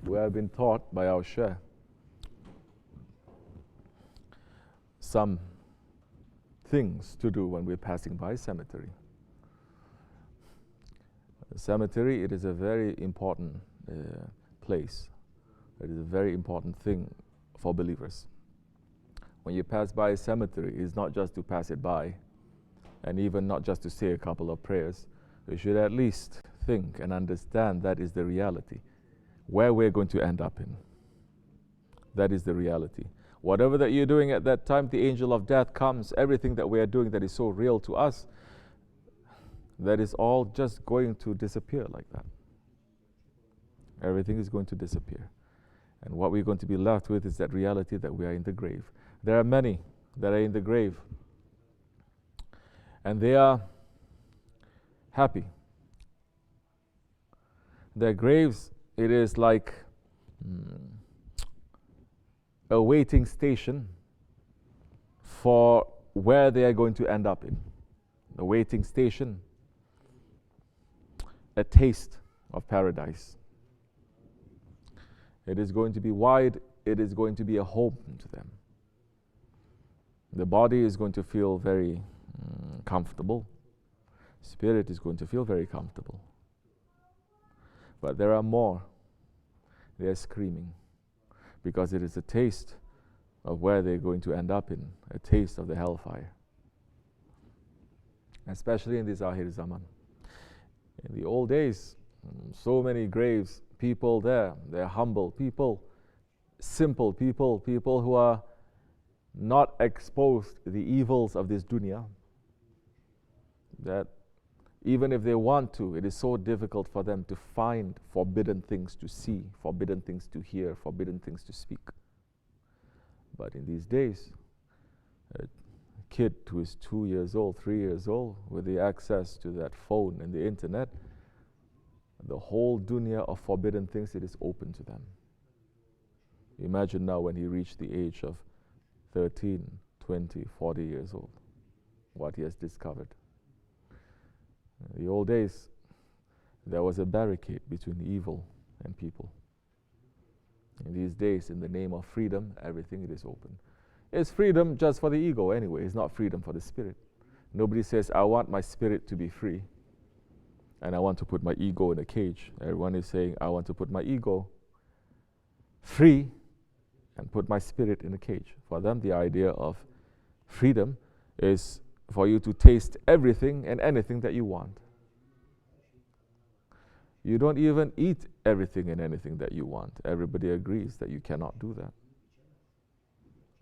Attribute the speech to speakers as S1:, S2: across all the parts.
S1: we have been taught by our Sheikh some things to do when we're passing by a cemetery. A cemetery, it is a very important place. It is a very important thing for believers. When you pass by a cemetery, it's not just to pass it by, and even not just to say a couple of prayers. We should at least think and understand that is the reality, where we're going to end up in. That is the reality. Whatever that you're doing at that time, the angel of death comes. Everything that we are doing that is so real to us, that is all just going to disappear like that. Everything is going to disappear. And what we're going to be left with is that reality that we are in the grave. There are many that are in the grave, and they are happy. Their graves, it is like a waiting station for where they are going to end up in. A waiting station, a taste of paradise. It is going to be wide, it is going to be a home to them. The body is going to feel very comfortable. Spirit is going to feel very comfortable. But there are more. They are screaming because it is a taste of where they're going to end up in, a taste of the hellfire. Especially in this Akhir Zaman. In the old days, so many graves, people there, they're humble people, simple people, people who are not exposed to the evils of this dunya, that even if they want to, it is so difficult for them to find forbidden things to see, forbidden things to hear, forbidden things to speak. But in these days, a kid who is 2 years old, 3 years old, with the access to that phone and the internet, the whole dunya of forbidden things, it is open to them. Imagine now when he reached the age of 13, 20, 40 years old, what he has discovered. In the old days, there was a barricade between evil and people. In these days, in the name of freedom, everything it is open. It's freedom just for the ego anyway. It's not freedom for the spirit. Nobody says, I want my spirit to be free and I want to put my ego in a cage. Everyone is saying, I want to put my ego free and put my spirit in a cage. For them, the idea of freedom is for you to taste everything and anything that you want. You don't even eat everything and anything that you want. Everybody agrees that you cannot do that.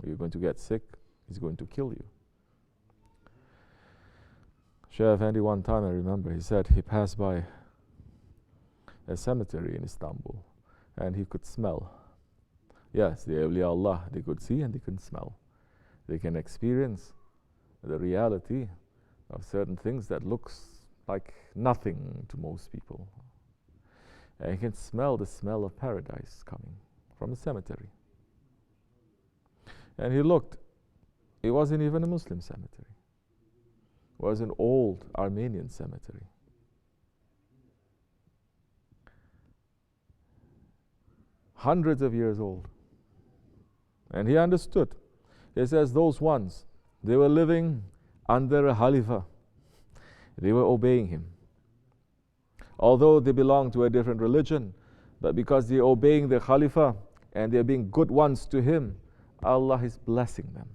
S1: You're going to get sick, it's going to kill you. Shaykh Effendi, one time I remember, he said he passed by a cemetery in Istanbul and he could smell. Yes, the awliya Allah, they could see and they can smell. They can experience the reality of certain things that looks like nothing to most people. And you can smell the smell of paradise coming from a cemetery. And he looked, it wasn't even a Muslim cemetery. It was an old Armenian cemetery. Hundreds of years old. And he understood. He says those ones, they were living under a Khalifa. They were obeying him. Although they belong to a different religion, but because they're obeying the Khalifa and they're being good ones to him, Allah is blessing them.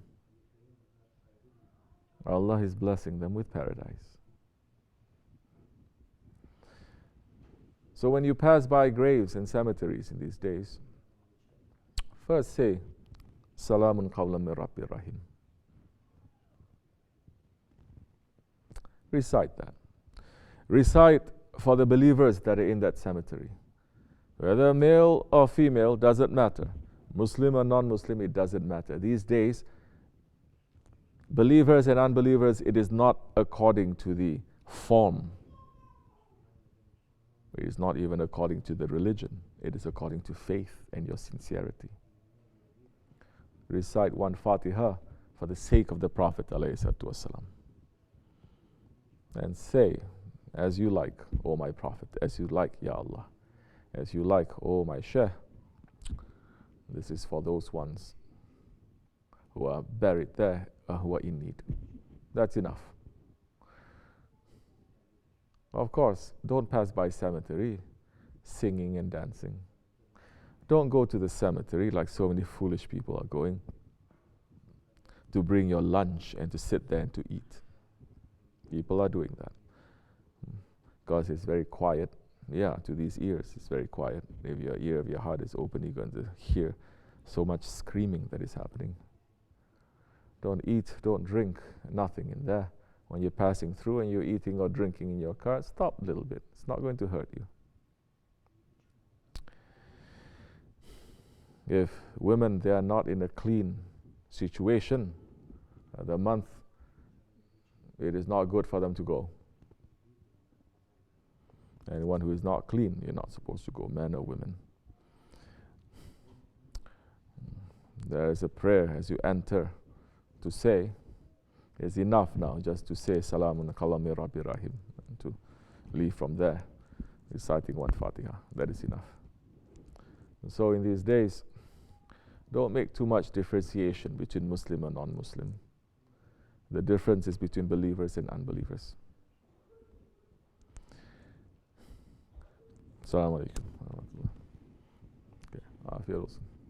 S1: Allah is blessing them with paradise. So when you pass by graves and cemeteries in these days, first say, Salamun qawlan min Rabbir Rahim. Recite that. Recite for the believers that are in that cemetery. Whether male or female, doesn't matter. Muslim or non-Muslim, it doesn't matter. These days, believers and unbelievers, it is not according to the form. It is not even according to the religion. It is according to faith and your sincerity. Recite one Fatiha for the sake of the Prophet ﷺ. And say, as you like, O my Prophet, as you like, Ya Allah, as you like, O my Shaykh, This is for those ones who are buried there, who are in need. That's enough. Of course, don't pass by cemetery singing and dancing. Don't go to the cemetery like so many foolish people are going, to bring your lunch and to sit there and to eat. People are doing that because it's very quiet. Yeah, to these ears, it's very quiet. If your ear of your heart is open, you're going to hear so much screaming that is happening. Don't eat, don't drink, nothing in there. When you're passing through and you're eating or drinking in your car, stop a little bit. It's not going to hurt you. If women, they are not in a clean situation, the month, it is not good for them to go. Anyone who is not clean, you're not supposed to go, men or women. There is a prayer as you enter to say, it's enough now just to say Salamun Kalami Rabbi Rahim, and to leave from there, reciting one Fatiha. That is enough. And so in these days, don't make too much differentiation between Muslim and non-Muslim. The difference is between believers and unbelievers. Assalamu alaikum. Okay.